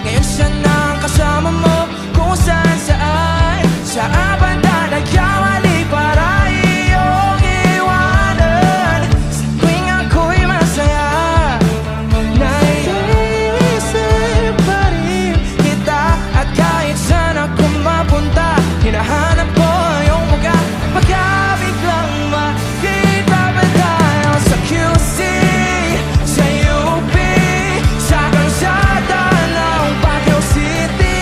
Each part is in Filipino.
Ngayon siya na ang kasama mo kung saan saan. Saan ba na nagkamali para iyong iwanan? Sa tuwing ako'y masaya, naiisip pa rin kita. At kahit saan ako mapunta, hinahanap ko iyong mukha. Baka biglang makita ba tayo sa QC, sa UP, sa kalsada ng Baguio City?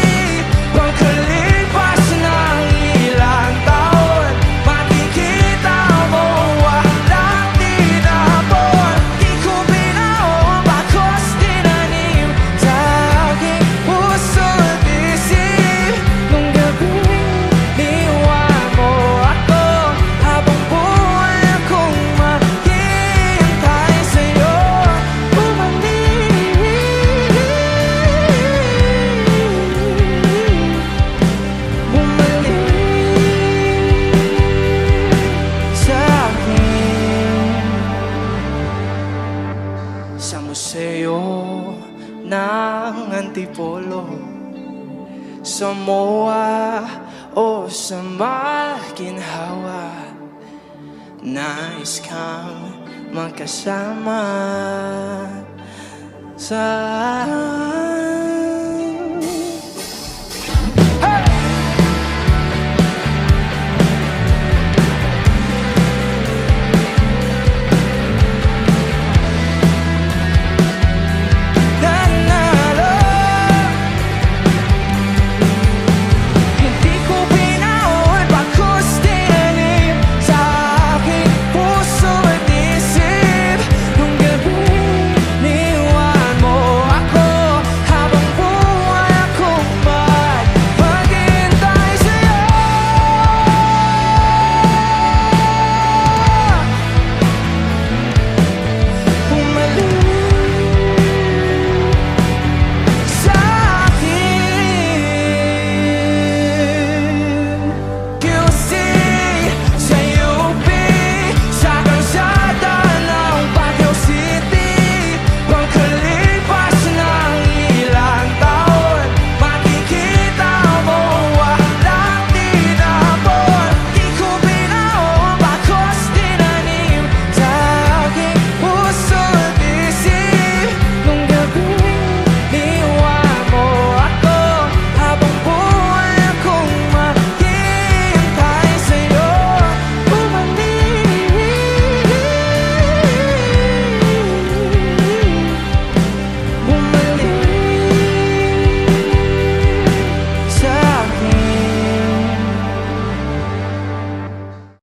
Pagkalipas ng ilang taon, makikita mo walang tinapon. Di ko binaon, bakos tinanim sa aking puso't isip. Nung gabing iniwan mo ako, habang buhay akong maghihintay sa'yo. Bumalik sa akin. Sa museo ng Antipolo, sa MOA o sa Maginhawa, nais kang magkasama sa